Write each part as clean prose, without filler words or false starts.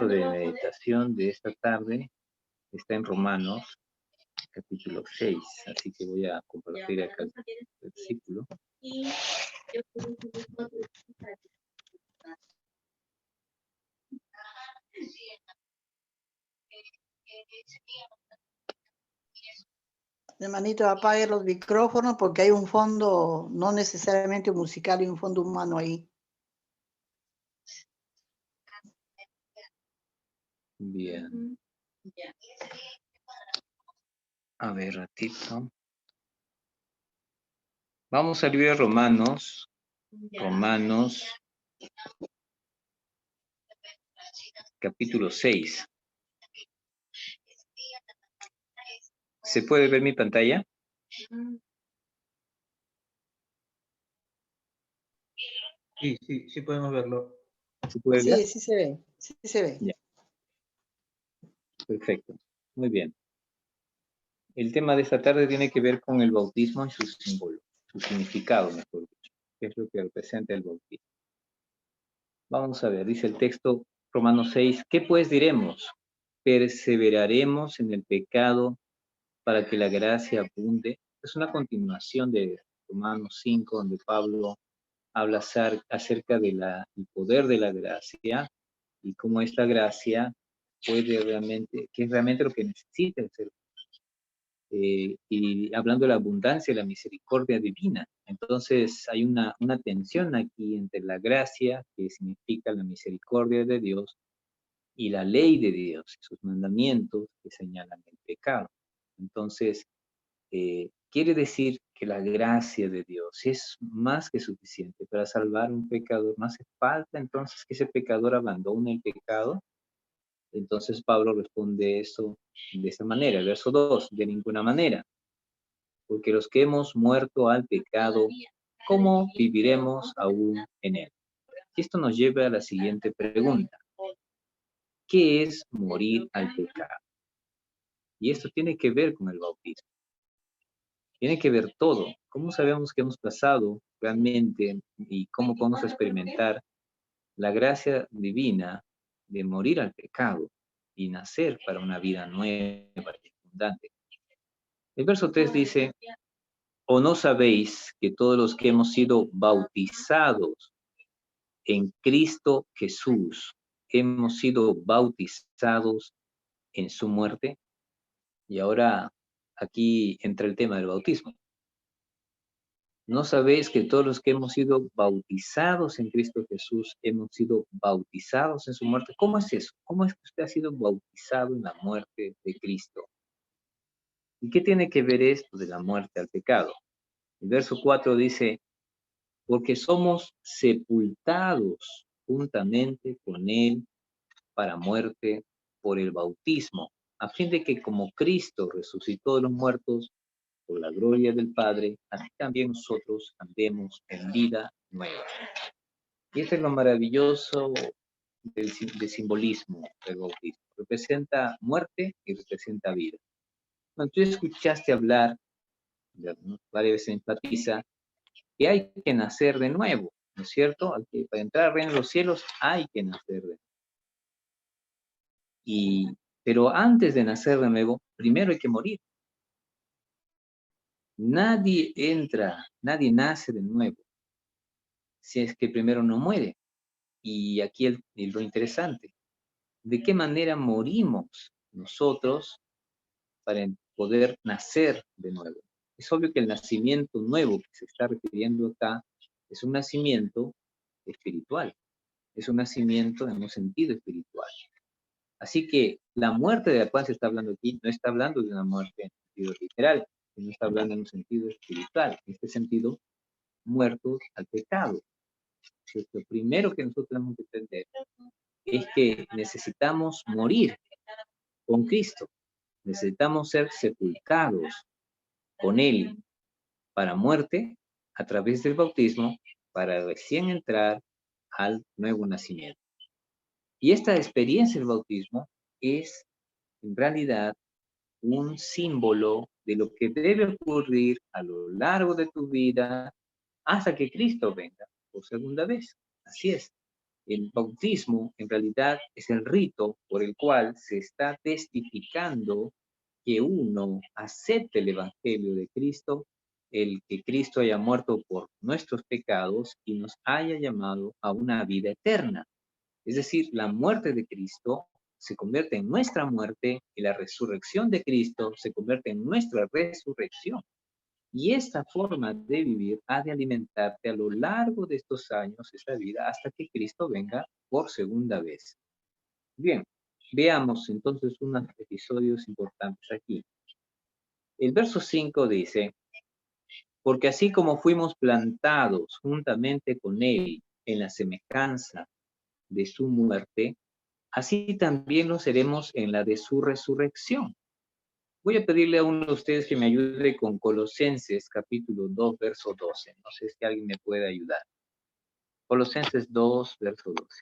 de meditación de esta tarde está en Romanos, capítulo 6, así que voy a compartir acá el versículo. Hermanito, apague los micrófonos porque hay un fondo, no necesariamente musical, hay un fondo humano ahí. Bien. A ver, ratito. Vamos a libro de Romanos. Romanos, capítulo 6. ¿Se puede ver mi pantalla? Sí podemos verlo. ¿Se puede ver? Sí se ve. Ya. Perfecto, muy bien. El tema de esta tarde tiene que ver con el bautismo y su símbolo, su significado, mejor dicho, qué es lo que representa el bautismo. Vamos a ver, dice el texto, Romanos 6, ¿qué pues diremos? ¿Perseveraremos en el pecado para que la gracia abunde? Es una continuación de Romanos 5, donde Pablo habla acerca del poder de la gracia y cómo esta gracia puede realmente, que es realmente lo que necesita el ser. Y hablando de la abundancia y la misericordia divina. Entonces hay una tensión aquí entre la gracia, que significa la misericordia de Dios, y la ley de Dios, sus mandamientos que señalan el pecado. Entonces, quiere decir que la gracia de Dios es más que suficiente para salvar a un pecador. No hace falta entonces que ese pecador abandone el pecado. Entonces Pablo responde eso de esa manera. El verso 2, de ninguna manera. Porque los que hemos muerto al pecado, ¿cómo viviremos aún en él? Y esto nos lleva a la siguiente pregunta. ¿Qué es morir al pecado? Y esto tiene que ver con el bautismo. Tiene que ver todo. ¿Cómo sabemos que hemos pasado realmente y cómo podemos experimentar la gracia divina de morir al pecado y nacer para una vida nueva y abundante? El verso 3 dice, ¿o no sabéis que todos los que hemos sido bautizados en Cristo Jesús, hemos sido bautizados en su muerte? Y ahora aquí entra el tema del bautismo. ¿No sabéis que todos los que hemos sido bautizados en Cristo Jesús hemos sido bautizados en su muerte? ¿Cómo es eso? ¿Cómo es que usted ha sido bautizado en la muerte de Cristo? ¿Y qué tiene que ver esto de la muerte al pecado? El verso 4 dice, porque somos sepultados juntamente con Él para muerte por el bautismo, a fin de que como Cristo resucitó de los muertos por la gloria del Padre, así también nosotros andemos en vida nueva. Y este es lo maravilloso del simbolismo del bautismo. Representa muerte y representa vida. Cuando tú escuchaste hablar, varias veces enfatiza, que hay que nacer de nuevo, ¿no es cierto? Para entrar al reino de los cielos hay que nacer de nuevo. Pero antes de nacer de nuevo, primero hay que morir. Nadie nace de nuevo si es que primero no muere. Y aquí lo interesante, ¿de qué manera morimos nosotros para poder nacer de nuevo? Es obvio que el nacimiento nuevo que se está refiriendo acá es un nacimiento espiritual, es un nacimiento en un sentido espiritual. Así que la muerte de la cual se está hablando aquí no está hablando de una muerte en sentido literal, sino está hablando en un sentido espiritual, en este sentido, muertos al pecado. Entonces, lo primero que nosotros tenemos que entender es que necesitamos morir con Cristo, necesitamos ser sepultados con Él para muerte a través del bautismo para recién entrar al nuevo nacimiento. Y esta experiencia del bautismo es en realidad un símbolo de lo que debe ocurrir a lo largo de tu vida hasta que Cristo venga por segunda vez. Así es. El bautismo en realidad es el rito por el cual se está testificando que uno acepte el Evangelio de Cristo, el que Cristo haya muerto por nuestros pecados y nos haya llamado a una vida eterna. Es decir, la muerte de Cristo se convierte en nuestra muerte y la resurrección de Cristo se convierte en nuestra resurrección. Y esta forma de vivir ha de alimentarte a lo largo de estos años, esta vida, hasta que Cristo venga por segunda vez. Bien, veamos entonces unos episodios importantes aquí. El verso 5 dice, porque así como fuimos plantados juntamente con Él en la semejanza de su muerte, así también lo seremos en la de su resurrección. Voy a pedirle a uno de ustedes que me ayude con Colosenses capítulo 2, verso 12. No sé si alguien me puede ayudar. Colosenses 2, verso 12.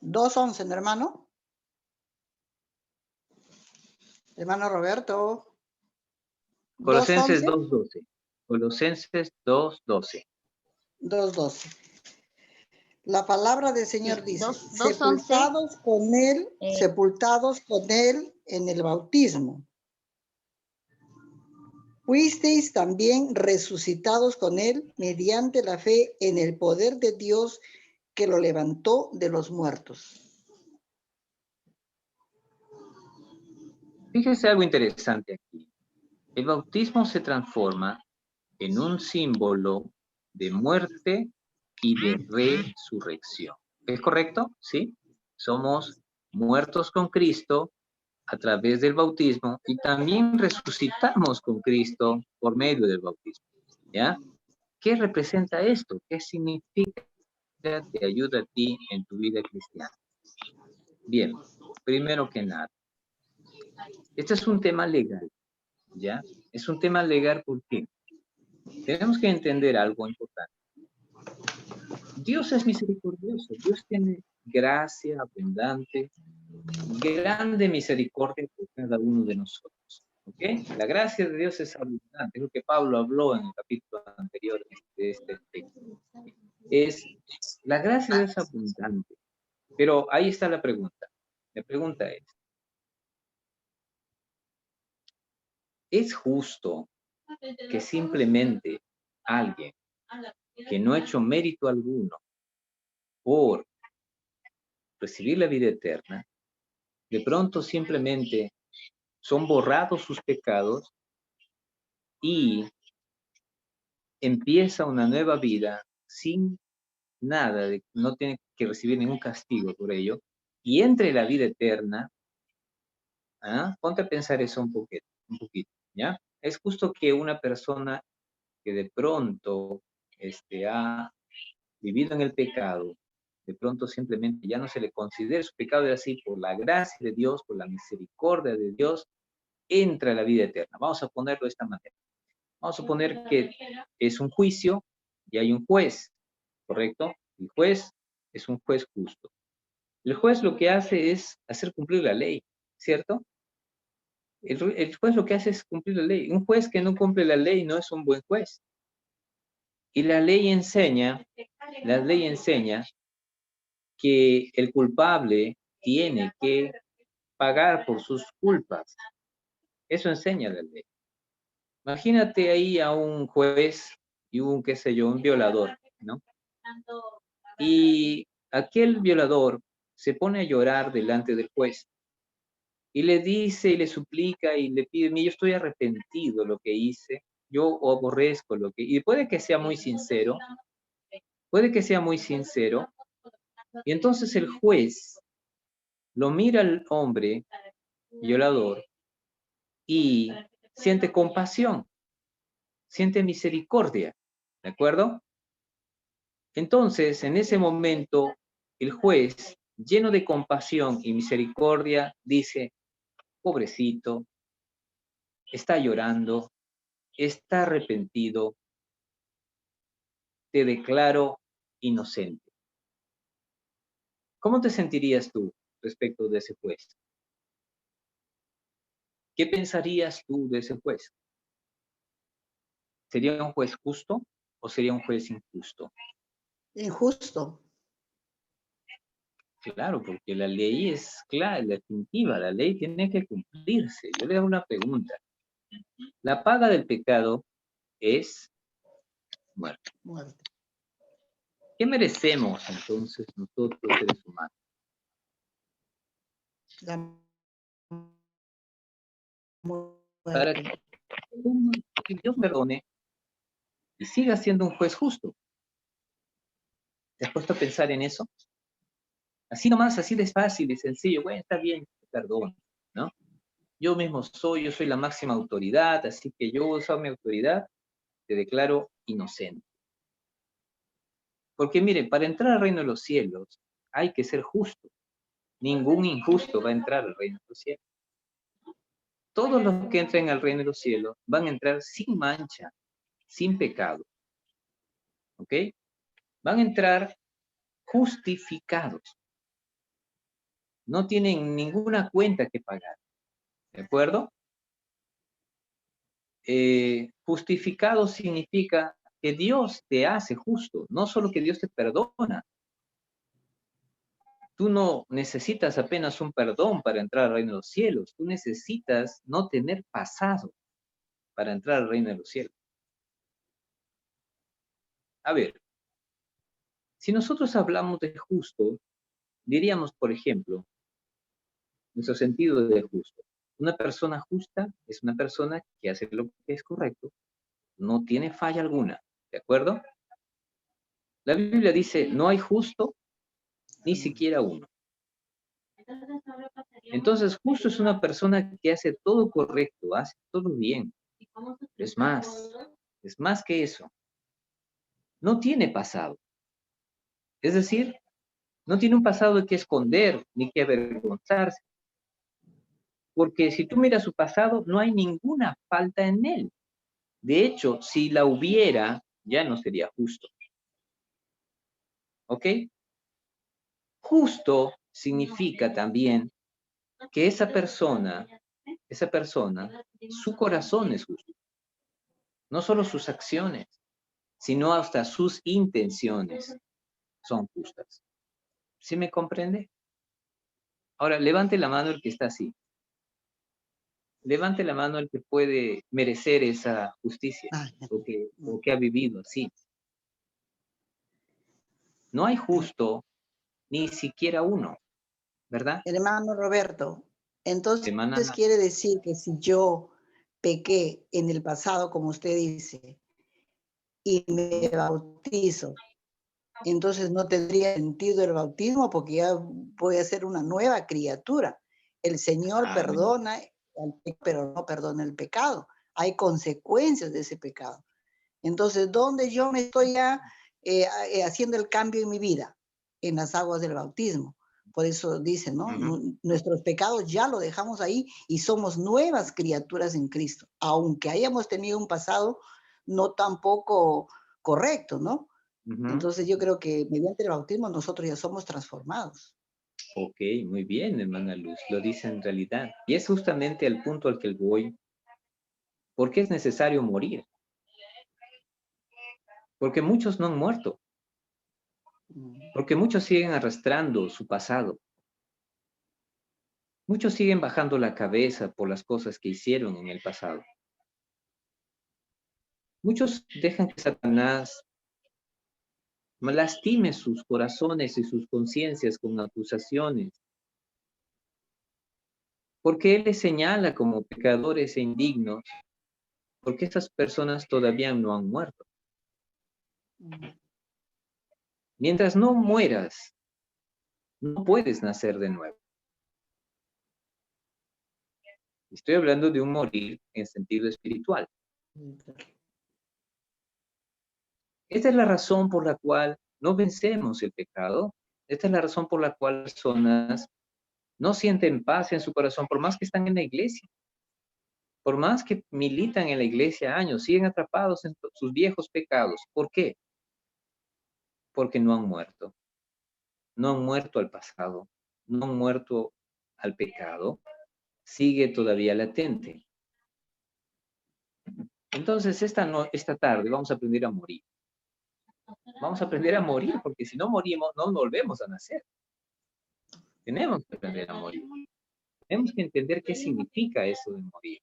2:11, ¿no, hermano? Hermano Roberto. Colosenses 2:11. 2:12. Colosenses 2:12. 2:12. La palabra del Señor Sí, dice, 2:11. sepultados con él en el bautismo. Fuisteis también resucitados con él mediante la fe en el poder de Dios que lo levantó de los muertos. Fíjense algo interesante aquí. El bautismo se transforma en un símbolo de muerte y de resurrección. ¿Es correcto? ¿Sí? Somos muertos con Cristo a través del bautismo y también resucitamos con Cristo por medio del bautismo. ¿Ya? ¿Qué representa esto? ¿Qué significa? Te ayuda a ti en tu vida cristiana. Bien, primero que nada, este es un tema legal, ¿ya? Es un tema legal porque tenemos que entender algo importante. Dios es misericordioso, Dios tiene gracia abundante, grande misericordia por cada uno de nosotros. ¿Ok? La gracia de Dios es abundante, es lo que Pablo habló en el capítulo anterior de este texto. La gracia de Dios es abundante, pero ahí está la pregunta. La pregunta ¿es justo que simplemente alguien que no ha hecho mérito alguno por recibir la vida eterna, de pronto simplemente son borrados sus pecados y empieza una nueva vida sin nada, no tiene que recibir ningún castigo por ello, y entre la vida eterna? Ponte a pensar eso un poquito, ¿ya? Es justo que una persona que de pronto ha vivido en el pecado, de pronto simplemente ya no se le considera su pecado, es así, por la gracia de Dios, por la misericordia de Dios, entra a la vida eterna. Vamos a ponerlo de esta manera. Vamos a suponer que es un juicio y hay un juez, ¿correcto? El juez es un juez justo. El juez lo que hace es hacer cumplir la ley, ¿cierto? El juez lo que hace es cumplir la ley. Un juez que no cumple la ley no es un buen juez. Y la ley enseña que el culpable tiene que pagar por sus culpas. Eso enseña la ley. Imagínate ahí a un juez y un, qué sé yo, un violador, ¿no? Y aquel violador se pone a llorar delante del juez y le dice y le suplica y le pide, yo estoy arrepentido de lo que hice, yo aborrezco lo que... Y puede que sea muy sincero, y entonces el juez lo mira al hombre violador y siente compasión, siente misericordia, ¿de acuerdo? Entonces, en ese momento, el juez, lleno de compasión y misericordia, dice, pobrecito, está llorando, está arrepentido, te declaro inocente. ¿Cómo te sentirías tú respecto de ese juez? ¿Qué pensarías tú de ese juez? ¿Sería un juez justo o sería un juez injusto? Injusto. Claro, porque la ley es clara, definitiva, la ley tiene que cumplirse. Yo le hago una pregunta. La paga del pecado es muerte. Muerte. ¿Qué merecemos entonces nosotros seres humanos? La Para muerte. que Dios perdone y siga siendo un juez justo. ¿Te has puesto a pensar en eso? Así nomás, así de fácil y sencillo. Bueno, está bien, perdón, ¿no? Yo mismo yo soy la máxima autoridad, así que yo uso mi autoridad, te declaro inocente. Porque mire, para entrar al reino de los cielos hay que ser justo. Ningún injusto va a entrar al reino de los cielos. Todos los que entren al reino de los cielos van a entrar sin mancha, sin pecado. ¿Ok? Van a entrar justificados. No tienen ninguna cuenta que pagar. ¿De acuerdo? Justificado significa que Dios te hace justo, no solo que Dios te perdona. Tú no necesitas apenas un perdón para entrar al reino de los cielos. Tú necesitas no tener pasado para entrar al reino de los cielos. A ver, si nosotros hablamos de justo, diríamos, por ejemplo, nuestro sentido de justo. Una persona justa es una persona que hace lo que es correcto, no tiene falla alguna, ¿de acuerdo? La Biblia dice, no hay justo ni siquiera uno. Entonces, justo es una persona que hace todo correcto, hace todo bien. Es más que eso. No tiene pasado. Es decir, no tiene un pasado que esconder ni que avergonzarse. Porque si tú miras su pasado, no hay ninguna falta en él. De hecho, si la hubiera, ya no sería justo. ¿Ok? Justo significa también que esa persona, su corazón es justo. No solo sus acciones, sino hasta sus intenciones son justas. ¿Sí me comprende? Ahora, levante la mano el que está así. Levante la mano el que puede merecer esa justicia o que ha vivido así. No hay justo ni siquiera uno, ¿verdad? Hermano Roberto, entonces Semana, quiere decir que si yo pequé en el pasado, como usted dice, y me bautizo, entonces no tendría sentido el bautismo porque ya voy a ser una nueva criatura. El Señor perdona, pero no perdona el pecado. Hay consecuencias de ese pecado. Entonces, ¿dónde yo me estoy ya haciendo el cambio en mi vida? En las aguas del bautismo. Por eso dice, ¿no? Nuestros pecados ya lo dejamos ahí y somos nuevas criaturas en Cristo, aunque hayamos tenido un pasado no tampoco correcto, ¿no? Entonces yo creo que mediante el bautismo nosotros ya somos transformados. Ok, muy bien, hermana Luz, lo dice en realidad. Y es justamente el punto al que voy. ¿Por qué es necesario morir? Porque muchos no han muerto. Porque muchos siguen arrastrando su pasado. Muchos siguen bajando la cabeza por las cosas que hicieron en el pasado. Muchos dejan que Satanás lastime sus corazones y sus conciencias con acusaciones. Porque Él les señala como pecadores e indignos. Porque estas personas todavía no han muerto. Mientras no mueras, no puedes nacer de nuevo. Estoy hablando de un morir en sentido espiritual. Esta es la razón por la cual no vencemos el pecado. Esta es la razón por la cual personas no sienten paz en su corazón, por más que están en la iglesia. Por más que militan en la iglesia años, siguen atrapados en sus viejos pecados. ¿Por qué? Porque no han muerto. No han muerto al pasado. No han muerto al pecado. Sigue todavía latente. Entonces, esta tarde vamos a aprender a morir. Vamos a aprender a morir, porque si no morimos, no volvemos a nacer. Tenemos que aprender a morir. Tenemos que entender qué significa eso de morir.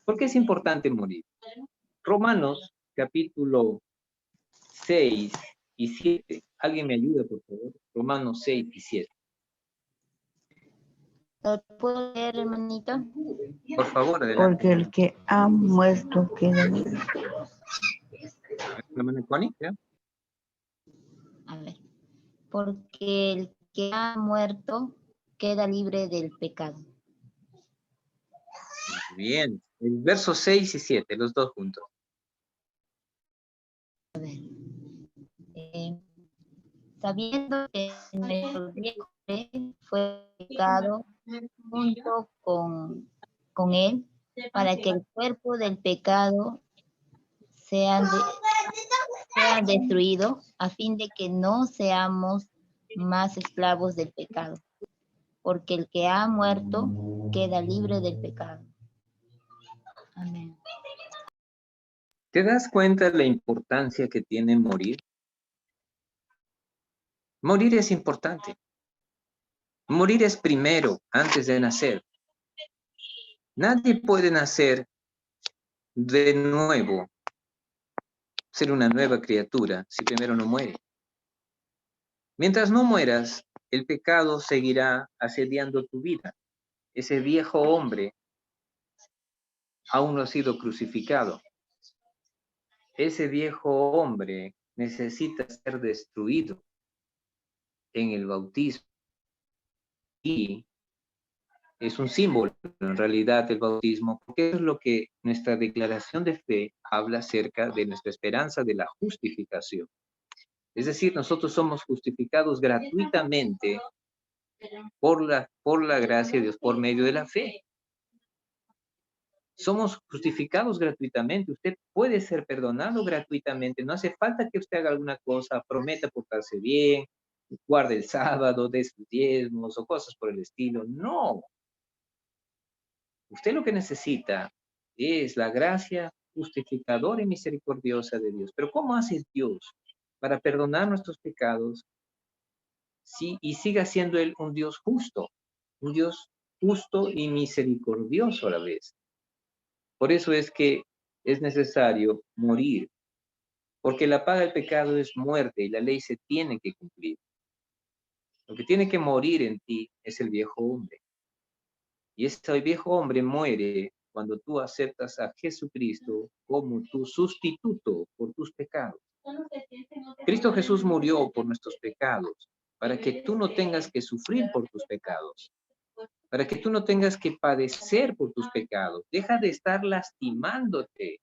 ¿Por qué es importante morir? Romanos, capítulo 6 y 7. ¿Alguien me ayuda, por favor? Romanos 6 y 7. ¿Lo puedo leer, hermanito? Por favor, adelante. Porque el que ha muerto queda libre. Hermana Connie, ¿ya? A ver. Porque el que ha muerto queda libre del pecado. Muy bien. El verso 6 y 7, los dos juntos. A ver. Sabiendo que nuestro viejo hombre fue pecado junto con él, para que el cuerpo del pecado sea destruido, a fin de que no seamos más esclavos del pecado. Porque el que ha muerto queda libre del pecado. Amén. ¿Te das cuenta de la importancia que tiene morir? Morir es importante. Morir es primero, antes de nacer. Nadie puede nacer de nuevo, ser una nueva criatura, si primero no muere. Mientras no mueras, el pecado seguirá asediando tu vida. Ese viejo hombre aún no ha sido crucificado. Ese viejo hombre necesita ser destruido en el bautismo. Y es un símbolo, en realidad, el bautismo, porque es lo que nuestra declaración de fe habla acerca de nuestra esperanza de la justificación. Es decir, nosotros somos justificados gratuitamente por la gracia de Dios, por medio de la fe. Somos justificados gratuitamente. Usted puede ser perdonado gratuitamente. No hace falta que usted haga alguna cosa, prometa portarse bien, guarde el sábado, dé sus diezmos o cosas por el estilo. No. Usted lo que necesita es la gracia justificadora y misericordiosa de Dios. Pero ¿cómo hace Dios para perdonar nuestros pecados y siga siendo Él un Dios justo y misericordioso a la vez? Por eso es que es necesario morir, porque la paga del pecado es muerte y la ley se tiene que cumplir. Lo que tiene que morir en ti es el viejo hombre. Y ese viejo hombre muere cuando tú aceptas a Jesucristo como tu sustituto por tus pecados. Cristo Jesús murió por nuestros pecados, para que tú no tengas que sufrir por tus pecados, para que tú no tengas que padecer por tus pecados. Deja de estar lastimándote.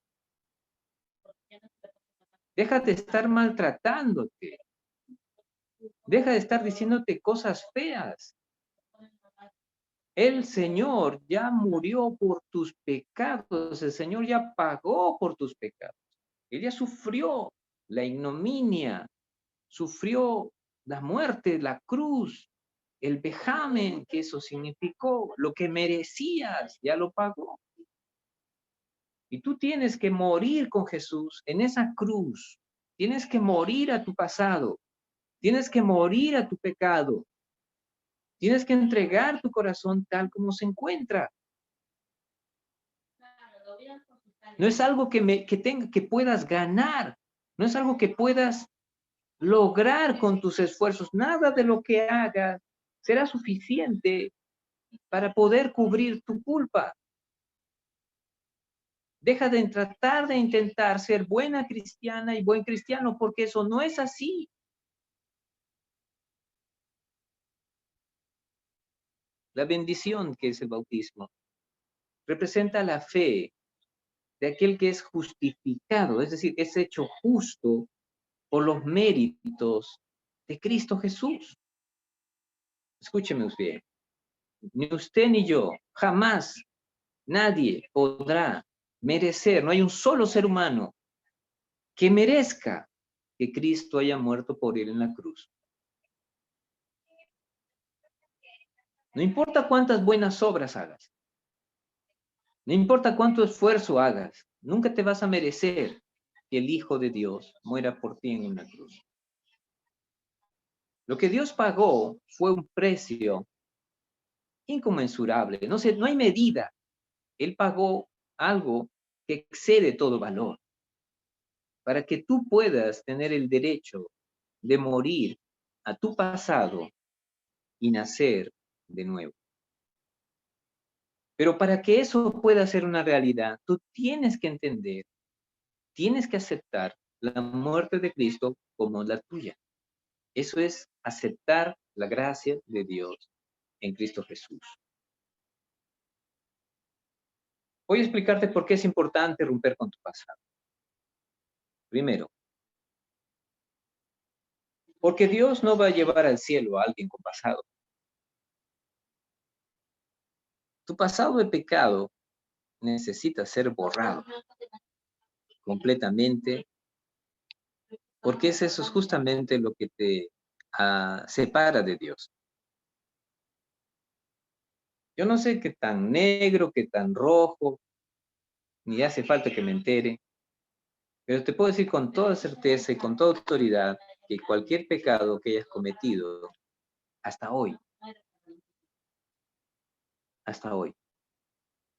Deja de estar maltratándote. Deja de estar diciéndote cosas feas. El Señor ya murió por tus pecados. El Señor ya pagó por tus pecados. Él ya sufrió la ignominia, sufrió la muerte, la cruz, el vejamen que eso significó, lo que merecías, ya lo pagó. Y tú tienes que morir con Jesús en esa cruz. Tienes que morir a tu pasado. Tienes que morir a tu pecado. Tienes que entregar tu corazón tal como se encuentra. No es algo que puedas ganar. No es algo que puedas lograr con tus esfuerzos. Nada de lo que hagas será suficiente para poder cubrir tu culpa. Deja de tratar de intentar ser buena cristiana y buen cristiano, porque eso no es así. La bendición que es el bautismo representa la fe de aquel que es justificado, es decir, es hecho justo por los méritos de Cristo Jesús. Escúcheme bien. Ni usted ni yo, jamás nadie podrá merecer, no hay un solo ser humano que merezca que Cristo haya muerto por él en la cruz. No importa cuántas buenas obras hagas, no importa cuánto esfuerzo hagas, Nunca te vas a merecer que el Hijo de Dios muera por ti en una cruz. Lo que Dios pagó fue un precio inconmensurable. No hay medida. Él pagó algo que excede todo valor, para que tú puedas tener el derecho de morir a tu pasado y nacer de nuevo. Pero para que eso pueda ser una realidad, tú tienes que entender, tienes que aceptar la muerte de Cristo como la tuya. Eso es aceptar la gracia de Dios en Cristo Jesús. Voy a explicarte por qué es importante romper con tu pasado. Primero, porque Dios no va a llevar al cielo a alguien con pasado. Tu pasado de pecado necesita ser borrado completamente, porque eso es justamente lo que te separa de Dios. Yo no sé qué tan negro, qué tan rojo, ni hace falta que me entere, pero te puedo decir con toda certeza y con toda autoridad que cualquier pecado que hayas cometido hasta hoy,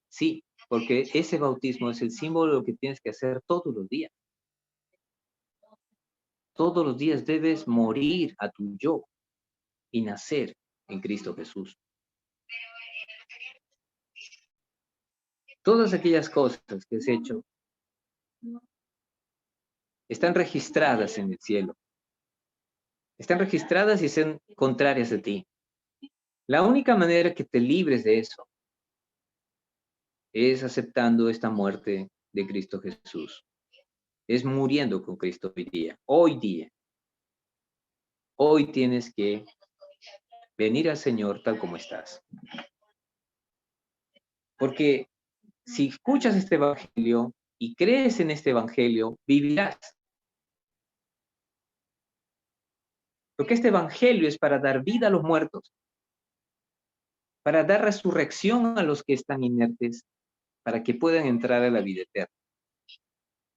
sí, porque ese bautismo es el símbolo de lo que tienes que hacer todos los días. Todos los días debes morir a tu yo y nacer en Cristo Jesús. Todas aquellas cosas que has hecho están registradas en el cielo. Están registradas y son contrarias a ti. La única manera que te libres de eso es aceptando esta muerte de Cristo Jesús. Es muriendo con Cristo hoy día. Hoy día. Hoy tienes que venir al Señor tal como estás. Porque si escuchas este evangelio y crees en este evangelio, vivirás. Porque este evangelio es para dar vida a los muertos, para dar resurrección a los que están inertes, para que puedan entrar a la vida eterna.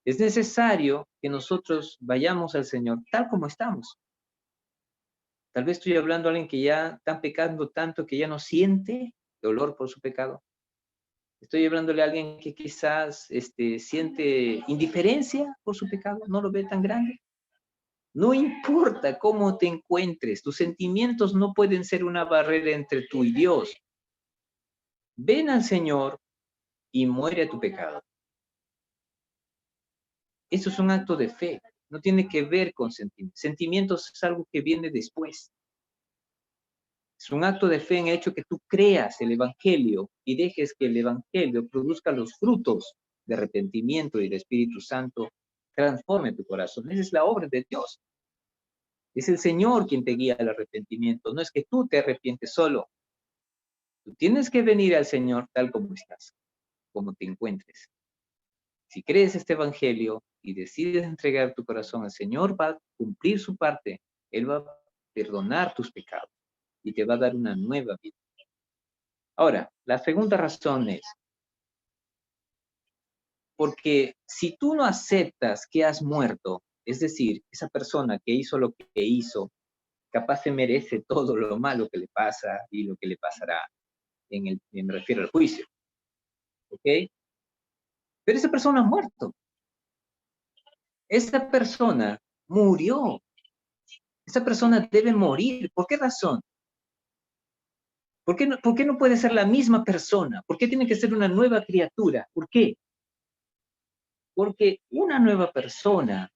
Es necesario que nosotros vayamos al Señor tal como estamos. Tal vez estoy hablando a alguien que ya está pecando tanto que ya no siente dolor por su pecado. Estoy hablándole a alguien que quizás siente indiferencia por su pecado, no lo ve tan grande. No importa cómo te encuentres, tus sentimientos no pueden ser una barrera entre tú y Dios. Ven al Señor y muere a tu pecado. Eso es un acto de fe, no tiene que ver con sentimientos. Sentimientos es algo que viene después. Es un acto de fe en el hecho que tú creas el Evangelio y dejes que el Evangelio produzca los frutos de arrepentimiento y el Espíritu Santo transforme tu corazón. Esa es la obra de Dios. Es el Señor quien te guía al arrepentimiento. No es que tú te arrepientes solo. Tú tienes que venir al Señor tal como estás, como te encuentres. Si crees este Evangelio y decides entregar tu corazón al Señor, va a cumplir su parte. Él va a perdonar tus pecados y te va a dar una nueva vida. Ahora, la segunda razón es, porque si tú no aceptas que has muerto, es decir, esa persona que hizo lo que hizo, capaz se merece todo lo malo que le pasa y lo que le pasará, me refiero al juicio. ¿Ok? Pero esa persona ha muerto. Esa persona murió. Esa persona debe morir. ¿Por qué razón? ¿Por qué no puede ser la misma persona? ¿Por qué tiene que ser una nueva criatura? ¿Por qué? Porque una nueva persona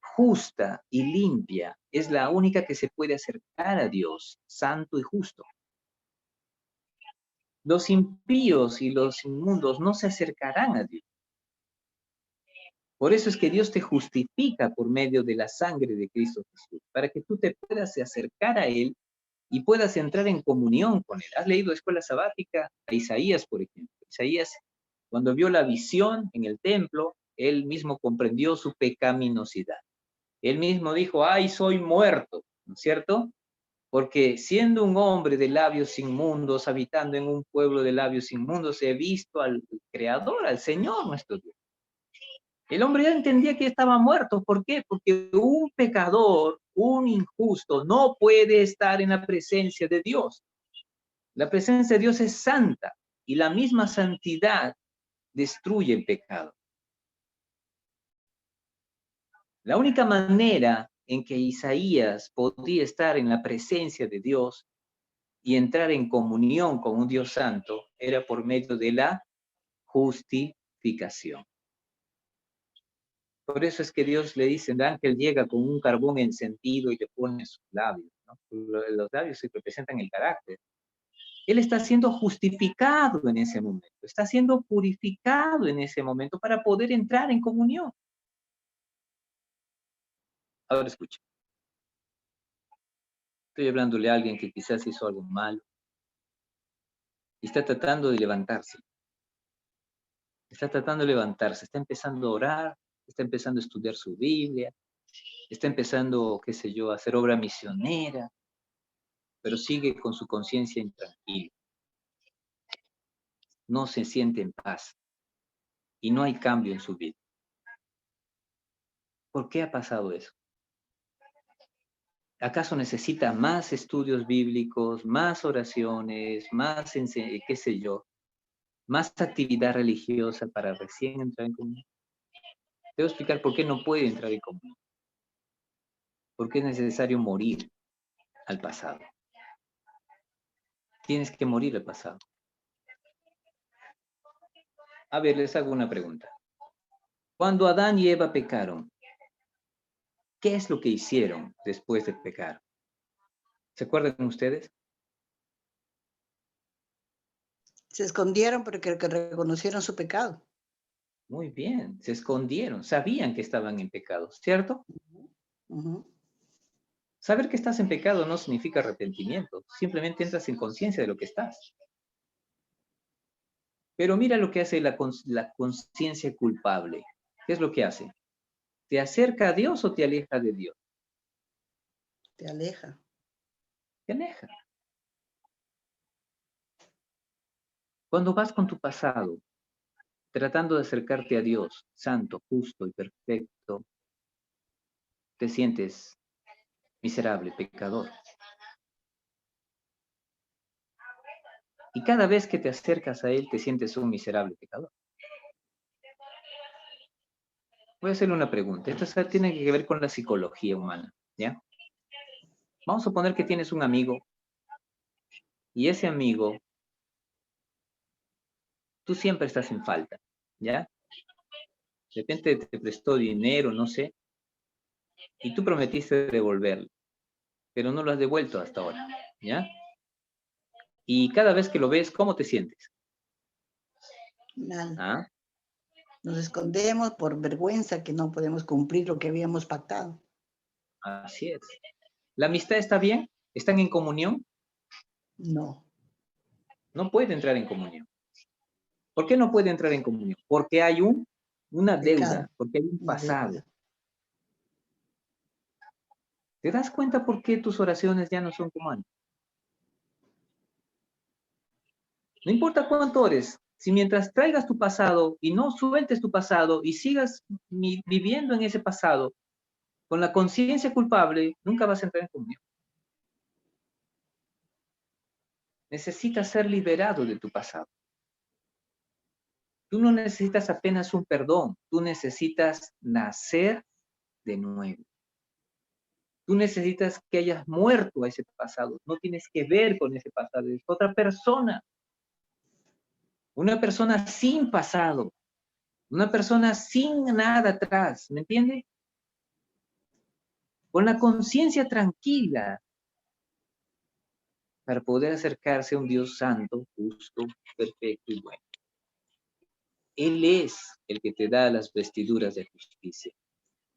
justa y limpia es la única que se puede acercar a Dios, santo y justo. Los impíos y los inmundos no se acercarán a Dios. Por eso es que Dios te justifica por medio de la sangre de Cristo Jesús, para que tú te puedas acercar a Él y puedas entrar en comunión con Él. ¿Has leído Escuela Sabática? A Isaías, por ejemplo. Isaías, cuando vio la visión en el templo, él mismo comprendió su pecaminosidad. Él mismo dijo, ¡ay, soy muerto! ¿No es cierto? Porque siendo un hombre de labios inmundos, habitando en un pueblo de labios inmundos, he visto al Creador, al Señor nuestro Dios. El hombre ya entendía que estaba muerto. ¿Por qué? Porque un pecador, un injusto, no puede estar en la presencia de Dios. La presencia de Dios es santa y la misma santidad destruye el pecado. La única manera en que Isaías podía estar en la presencia de Dios y entrar en comunión con un Dios santo era por medio de la justificación. Por eso es que Dios le dice, el ángel llega con un carbón encendido y le pone sus labios, ¿no? Los labios se representan el carácter. Él está siendo justificado en ese momento, está siendo purificado en ese momento para poder entrar en comunión. Ahora escucha. Estoy hablándole a alguien que quizás hizo algo malo y está tratando de levantarse. Está tratando de levantarse, está empezando a orar, está empezando a estudiar su Biblia, está empezando, qué sé yo, a hacer obra misionera, pero sigue con su conciencia intranquila. No se siente en paz y no hay cambio en su vida. ¿Por qué ha pasado eso? ¿Acaso necesita más estudios bíblicos, más oraciones, más, qué sé yo, más actividad religiosa para recién entrar en comunión? Te voy a explicar por qué no puede entrar en comunión. Porque es necesario morir al pasado. Tienes que morir al pasado. A ver, les hago una pregunta. Cuando Adán y Eva pecaron, ¿qué es lo que hicieron después de pecar? ¿Se acuerdan ustedes? Se escondieron porque reconocieron su pecado. Muy bien, se escondieron, sabían que estaban en pecado, ¿cierto? Ujú. Saber que estás en pecado no significa arrepentimiento, simplemente entras en conciencia de lo que estás. Pero mira lo que hace la conciencia culpable. ¿Qué es lo que hace? ¿Te acerca a Dios o te aleja de Dios? Te aleja. Te aleja. Cuando vas con tu pasado, tratando de acercarte a Dios, santo, justo y perfecto, te sientes miserable, pecador. Y cada vez que te acercas a Él, te sientes un miserable pecador. Voy a hacerle una pregunta. Esto tiene que ver con la psicología humana, ¿ya? Vamos a suponer que tienes un amigo y ese amigo, tú siempre estás en falta, ¿ya? De repente te prestó dinero, no sé, y tú prometiste devolverlo, pero no lo has devuelto hasta ahora, ¿ya? Y cada vez que lo ves, ¿cómo te sientes? Mal. ¿Ah? Nos escondemos por vergüenza que no podemos cumplir lo que habíamos pactado. Así es. ¿La amistad está bien? ¿Están en comunión? No. No puede entrar en comunión. ¿Por qué no puede entrar en comunión? Porque hay una Pecado. deuda, porque hay un Una pasado. deuda. ¿Te das cuenta por qué tus oraciones ya no son como antes? No importa cuánto ores, si mientras traigas tu pasado y no sueltes tu pasado y sigas viviendo en ese pasado con la conciencia culpable, nunca vas a entrar en comunión. Necesitas ser liberado de tu pasado. Tú no necesitas apenas un perdón, tú necesitas nacer de nuevo. Tú necesitas que hayas muerto a ese pasado. No tienes que ver con ese pasado, es otra persona. Una persona sin pasado. Una persona sin nada atrás, ¿me entiende? Con la conciencia tranquila para poder acercarse a un Dios santo, justo, perfecto y bueno. Él es el que te da las vestiduras de justicia.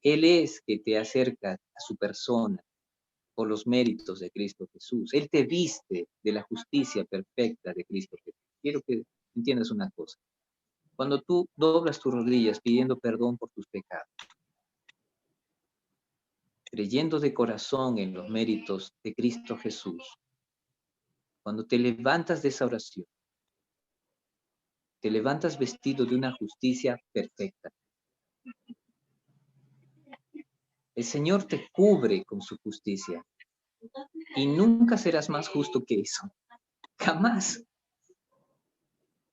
Él es que te acerca a su persona por los méritos de Cristo Jesús. Él te viste de la justicia perfecta de Cristo Jesús. Quiero que entiendas una cosa. Cuando tú doblas tus rodillas pidiendo perdón por tus pecados, creyendo de corazón en los méritos de Cristo Jesús, cuando te levantas de esa oración, te levantas vestido de una justicia perfecta. El Señor te cubre con su justicia y nunca serás más justo que eso. Jamás.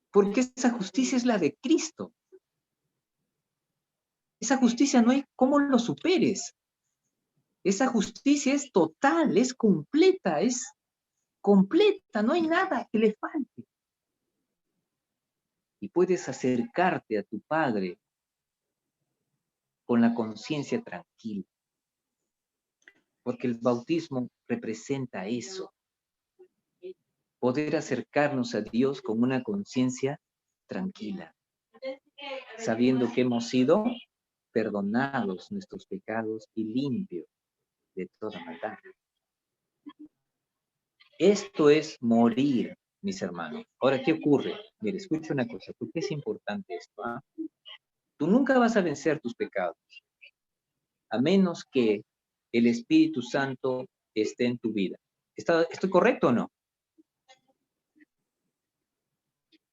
Porque esa justicia es la de Cristo. Esa justicia no hay cómo lo superes. Esa justicia es total, es completa, no hay nada que le falte. Y puedes acercarte a tu Padre con la conciencia tranquila. Porque el bautismo representa eso. Poder acercarnos a Dios con una conciencia tranquila, sabiendo que hemos sido perdonados nuestros pecados y limpios de toda maldad. Esto es morir, mis hermanos. Ahora, ¿qué ocurre? Mire, escucha una cosa, ¿por qué es importante esto? Tú nunca vas a vencer tus pecados, a menos que el Espíritu Santo esté en tu vida. ¿Estoy correcto o no?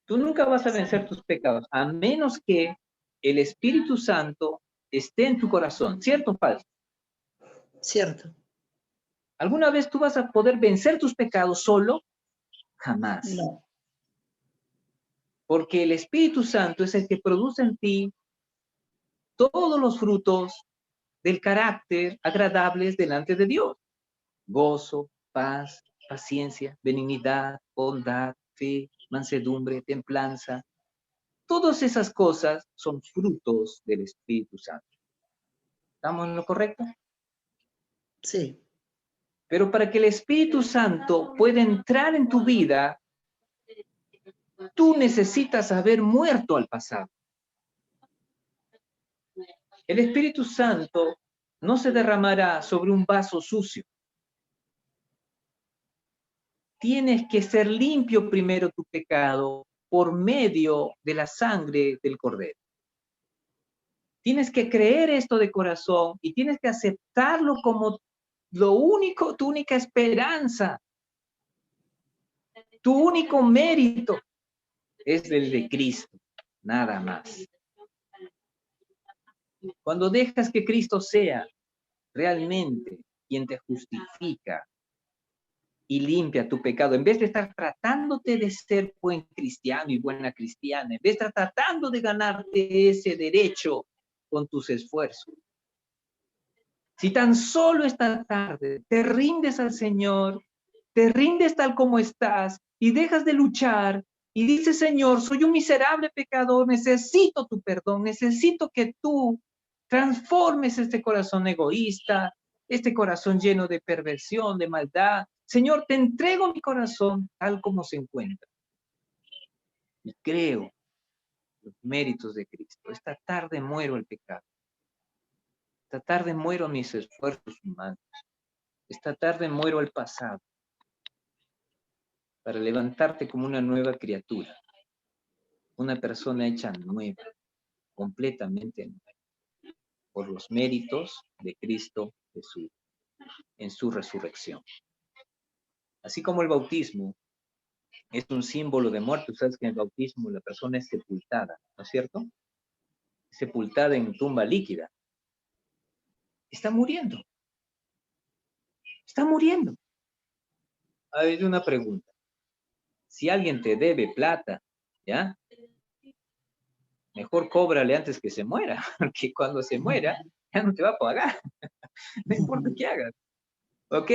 Tú nunca vas a vencer tus pecados, a menos que el Espíritu Santo esté en tu corazón. ¿Cierto o falso? Cierto. ¿Alguna vez tú vas a poder vencer tus pecados solo? Jamás. No. Porque el Espíritu Santo es el que produce en ti todos los frutos del carácter agradables delante de Dios. Gozo, paz, paciencia, benignidad, bondad, fe, mansedumbre, templanza. Todas esas cosas son frutos del Espíritu Santo. ¿Estamos en lo correcto? Sí. Pero para que el Espíritu Santo pueda entrar en tu vida, tú necesitas haber muerto al pasado. El Espíritu Santo no se derramará sobre un vaso sucio. Tienes que ser limpio primero tu pecado por medio de la sangre del Cordero. Tienes que creer esto de corazón y tienes que aceptarlo como lo único, tu única esperanza. Tu único mérito es el de Cristo, nada más. Cuando dejas que Cristo sea realmente quien te justifica y limpia tu pecado, en vez de estar tratándote de ser buen cristiano y buena cristiana, en vez de estar tratando de ganarte ese derecho con tus esfuerzos. Si tan solo esta tarde te rindes al Señor, te rindes tal como estás y dejas de luchar y dices, Señor, soy un miserable pecador, necesito tu perdón, necesito que tú transformes este corazón egoísta, este corazón lleno de perversión, de maldad. Señor, te entrego mi corazón tal como se encuentra. Y creo los méritos de Cristo. Esta tarde muero el pecado. Esta tarde muero mis esfuerzos humanos. Esta tarde muero al pasado para levantarte como una nueva criatura, una persona hecha nueva, completamente nueva, por los méritos de Cristo Jesús en su resurrección. Así como el bautismo es un símbolo de muerte, sabes que en el bautismo la persona es sepultada, ¿no es cierto? Sepultada en tumba líquida. Está muriendo. Está muriendo. Hay una pregunta. Si alguien te debe plata, ¿ya? Mejor cóbrale antes que se muera, porque cuando se muera, ya no te va a pagar. No importa qué hagas. ¿Ok?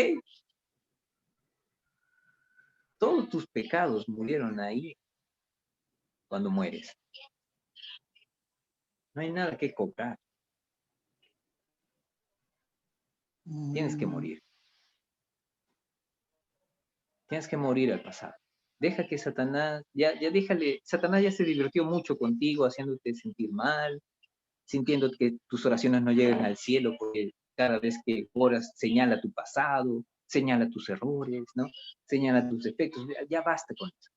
Todos tus pecados murieron ahí cuando mueres. No hay nada que cobrar. Tienes que morir. Tienes que morir al pasado. Deja que Satanás, ya déjale, Satanás ya se divirtió mucho contigo, haciéndote sentir mal, sintiendo que tus oraciones no llegan al cielo, porque cada vez que oras señala tu pasado, señala tus errores, ¿no? Señala tus defectos. Ya basta con eso.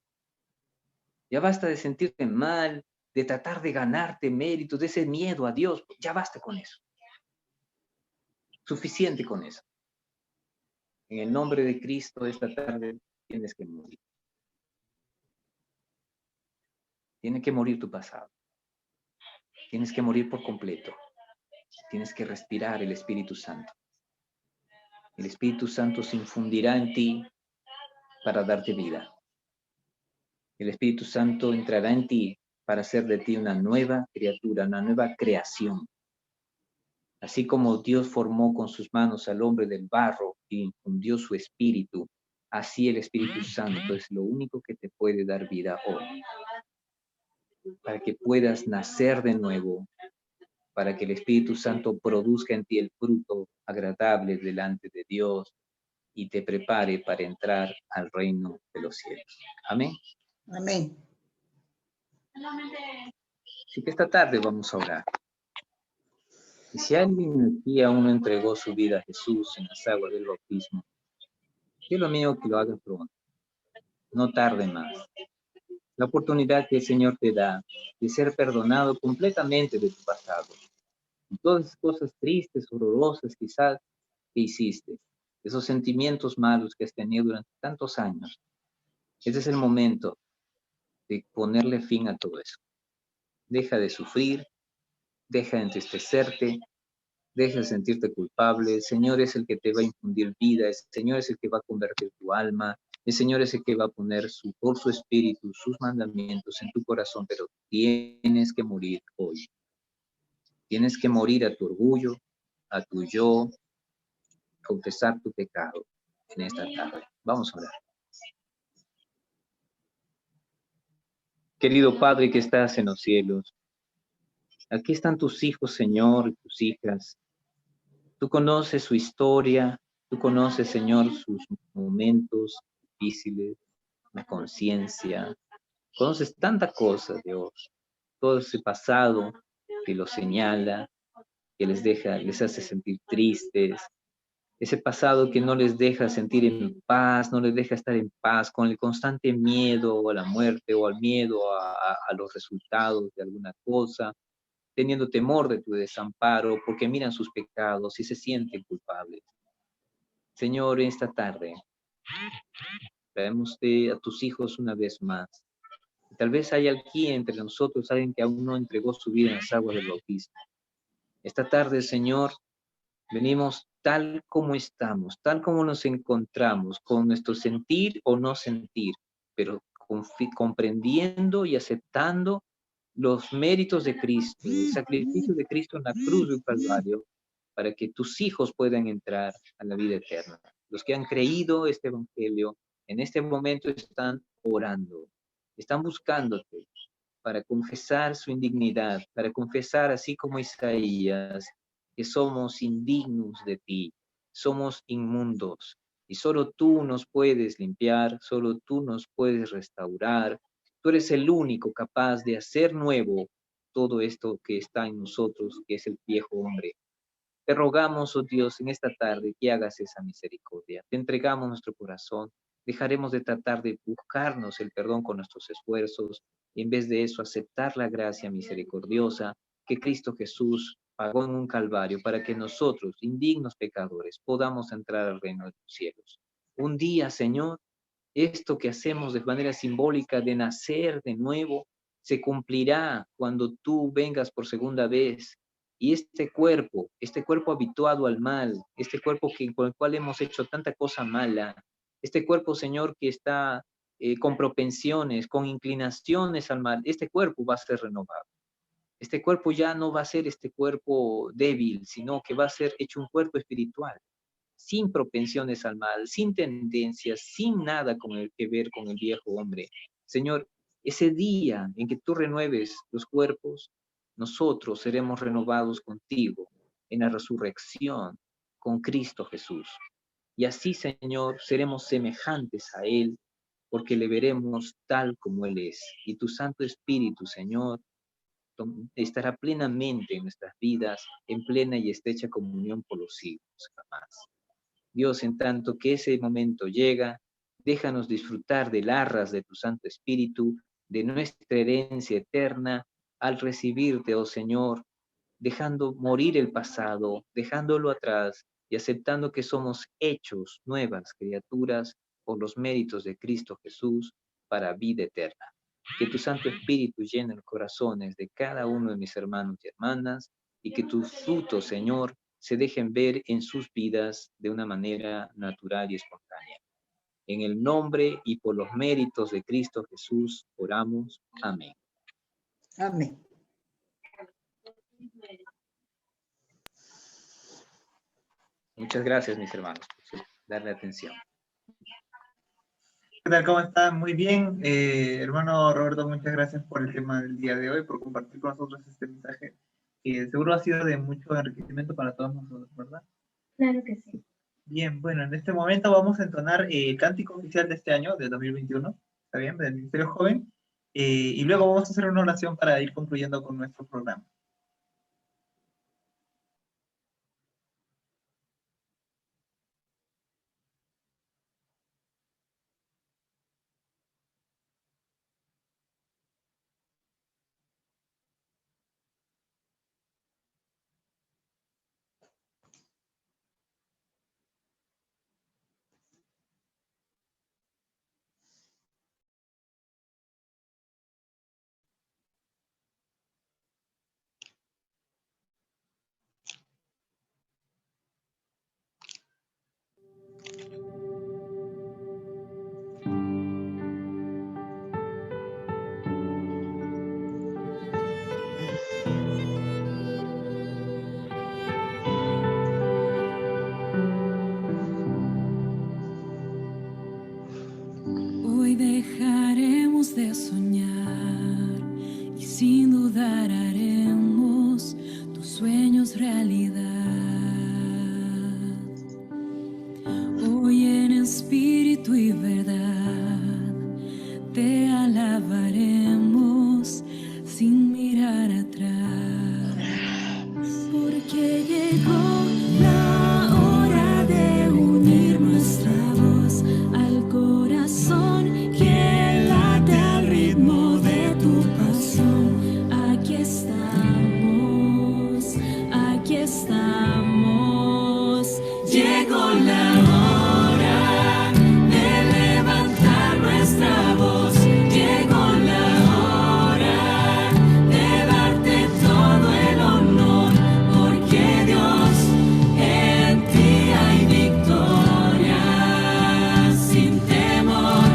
Ya basta de sentirte mal, de tratar de ganarte méritos, de ese miedo a Dios. Ya basta con eso. Suficiente con eso. En el nombre de Cristo, esta tarde tienes que morir. Tiene que morir tu pasado. Tienes que morir por completo. Tienes que respirar el Espíritu Santo. El Espíritu Santo se infundirá en ti para darte vida. El Espíritu Santo entrará en ti para hacer de ti una nueva criatura, una nueva creación. Así como Dios formó con sus manos al hombre del barro y infundió su espíritu, así el Espíritu Santo es lo único que te puede dar vida hoy. Para que puedas nacer de nuevo, para que el Espíritu Santo produzca en ti el fruto agradable delante de Dios y te prepare para entrar al reino de los cielos. Amén. Amén. Así que esta tarde vamos a orar. Y si alguien aquí aún no entregó su vida a Jesús en las aguas del bautismo, yo lo mío que lo haga pronto. No tarde más. La oportunidad que el Señor te da de ser perdonado completamente de tu pasado. Y todas esas cosas tristes, horrorosas quizás que hiciste. Esos sentimientos malos que has tenido durante tantos años. Ese es el momento de ponerle fin a todo eso. Deja de sufrir, deja de entristecerte, deja de sentirte culpable. El Señor es el que te va a infundir vida, el Señor es el que va a convertir tu alma, el Señor es el que va a poner por su espíritu, sus mandamientos en tu corazón, pero tienes que morir hoy. Tienes que morir a tu orgullo, a tu yo, confesar tu pecado en esta tarde. Vamos a orar. Querido Padre que estás en los cielos, aquí están tus hijos, Señor, y tus hijas. Tú conoces su historia, tú conoces, Señor, sus momentos difíciles, la conciencia. Conoces tanta cosa, Dios. Todo ese pasado que los señala, que les hace sentir tristes. Ese pasado que no les deja sentir en paz, no les deja estar en paz, con el constante miedo a la muerte o al miedo a los resultados de alguna cosa, teniendo temor de tu desamparo, porque miran sus pecados y se sienten culpables. Señor, esta tarde, traemos a tus hijos una vez más. Tal vez hay aquí entre nosotros alguien que aún no entregó su vida en las aguas del bautismo. Esta tarde, Señor, venimos tal como estamos, tal como nos encontramos, con nuestro sentir o no sentir, pero comprendiendo y aceptando los méritos de Cristo, el sacrificio de Cristo en la cruz del Calvario, para que tus hijos puedan entrar a la vida eterna. Los que han creído este evangelio, en este momento están orando, están buscándote para confesar su indignidad, para confesar, así como Isaías, que somos indignos de ti, somos inmundos, y solo tú nos puedes limpiar, solo tú nos puedes restaurar. Tú eres el único capaz de hacer nuevo todo esto que está en nosotros, que es el viejo hombre. Te rogamos, oh Dios, en esta tarde que hagas esa misericordia. Te entregamos nuestro corazón. Dejaremos de tratar de buscarnos el perdón con nuestros esfuerzos y en vez de eso aceptar la gracia misericordiosa que Cristo Jesús pagó en un calvario para que nosotros, indignos pecadores, podamos entrar al reino de los cielos. Un día, Señor, esto que hacemos de manera simbólica de nacer de nuevo, se cumplirá cuando tú vengas por segunda vez. Y este cuerpo habituado al mal, este cuerpo con el cual hemos hecho tanta cosa mala, este cuerpo, Señor, que está con propensiones, con inclinaciones al mal, este cuerpo va a ser renovado. Este cuerpo ya no va a ser este cuerpo débil, sino que va a ser hecho un cuerpo espiritual, sin propensiones al mal, sin tendencias, sin nada con el que ver con el viejo hombre. Señor, ese día en que tú renueves los cuerpos, nosotros seremos renovados contigo en la resurrección con Cristo Jesús. Y así, Señor, seremos semejantes a Él, porque le veremos tal como Él es. Y tu Santo Espíritu, Señor, estará plenamente en nuestras vidas, en plena y estrecha comunión por los siglos jamás. Dios, en tanto que ese momento llega, déjanos disfrutar del arras de tu Santo Espíritu, de nuestra herencia eterna, al recibirte, oh Señor, dejando morir el pasado, dejándolo atrás y aceptando que somos hechos nuevas criaturas por los méritos de Cristo Jesús para vida eterna. Que tu Santo Espíritu llene los corazones de cada uno de mis hermanos y hermanas y que tus frutos, Señor, se dejen ver en sus vidas de una manera natural y espontánea. En el nombre y por los méritos de Cristo Jesús oramos. Amén. Amén. Muchas gracias, mis hermanos, por darle atención. ¿Qué tal? ¿Cómo están? Muy bien. Hermano Roberto, muchas gracias por el tema del día de hoy, por compartir con nosotros este mensaje, que seguro ha sido de mucho enriquecimiento para todos nosotros, ¿verdad? Claro que sí. Bien, bueno, en este momento vamos a entonar el cántico oficial de este año, de 2021, ¿está bien? Del Ministerio Joven, y luego vamos a hacer una oración para ir concluyendo con nuestro programa. Hoy dejaremos de soñar y sin dudar haremos tus sueños realidad. Hoy en espíritu y verdad te alabaremos sin mirar atrás, porque llegó la hora de unir nuestra voz al corazón que late al ritmo de tu pasión. Aquí estamos, aquí estamos. Llegó la hora de levantar nuestra voz. Llegó la hora de darte todo el honor, porque Dios, en ti hay victoria. Sin temor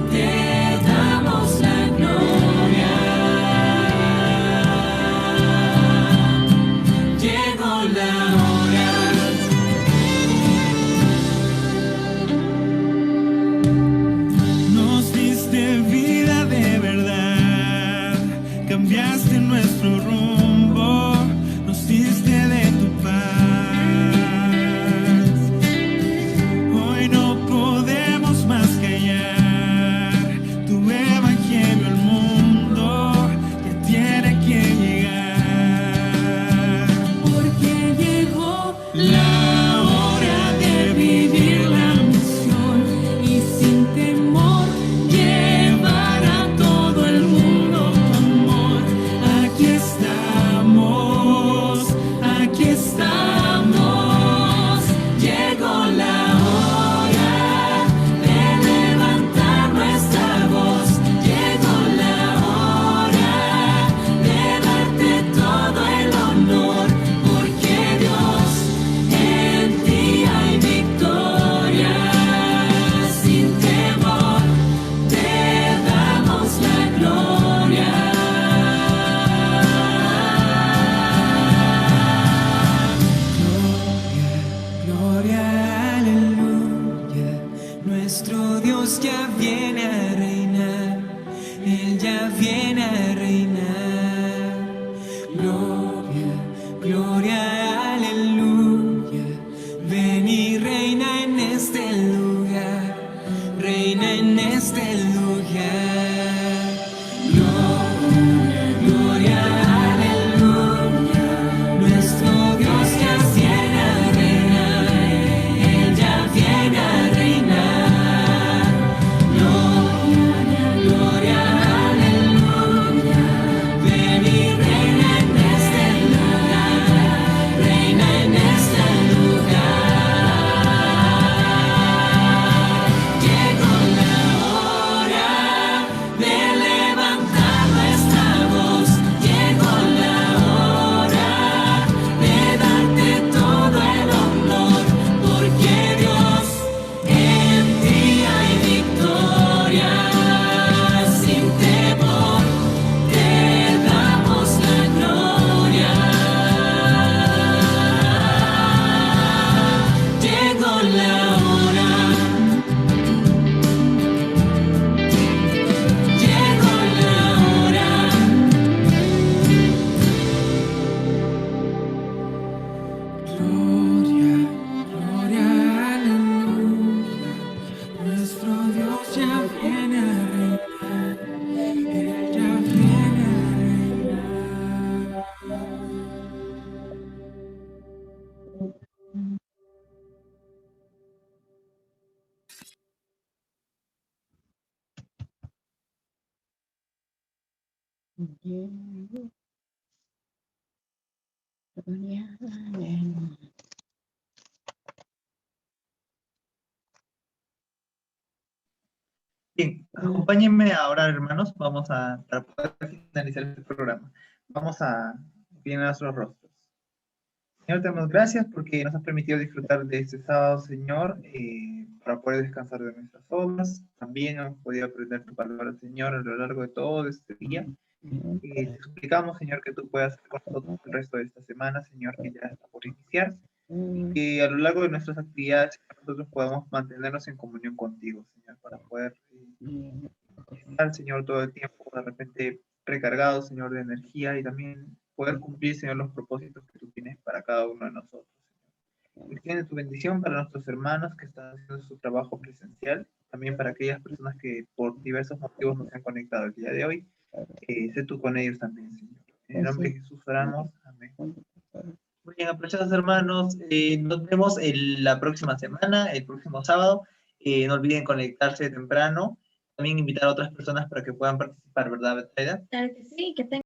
te damos la gloria. Llegó la hora. Nos diste vida de verdad, cambiaste nuestro rumbo, nos diste de tu paz. Hoy no podemos más callar, tu evangelio al mundo ya tiene que llegar, porque llegó la hora de vivir la misión y sin temor llevar a todo el mundo tu amor. Aquí estamos, aquí estamos. Llegó la hora de levantar nuestra voz. Llegó la hora de darte todo el honor, porque Dios, en Gloria, gloria, aleluya. Nuestro Dios ya viene a reinar. Él ya viene a reinar. Bien, acompáñenme ahora, hermanos, para poder finalizar este programa, vamos a inclinar nuestros rostros. Señor, te damos gracias porque nos has permitido disfrutar de este sábado, Señor, para poder descansar de nuestras obras. También hemos podido aprender tu palabra, Señor, a lo largo de todo este día. Te suplicamos, Señor, que tú puedas estar con nosotros el resto de esta semana, Señor, que ya está por iniciar. Y que a lo largo de nuestras actividades nosotros podamos mantenernos en comunión contigo, Señor, para poder estar, Señor, todo el tiempo de repente recargado, Señor, de energía y también poder cumplir, Señor, los propósitos que tú tienes para cada uno de nosotros. Extiende tu bendición para nuestros hermanos que están haciendo su trabajo presencial, también para aquellas personas que por diversos motivos no se han conectado el día de hoy. Sé tú con ellos también, Señor. En el nombre de Jesús oramos. Amén. Muy bien, apreciados hermanos, nos vemos la próxima semana, el próximo sábado. No olviden conectarse temprano. También invitar a otras personas para que puedan participar, ¿verdad, Betsaida? Claro que sí, que tengan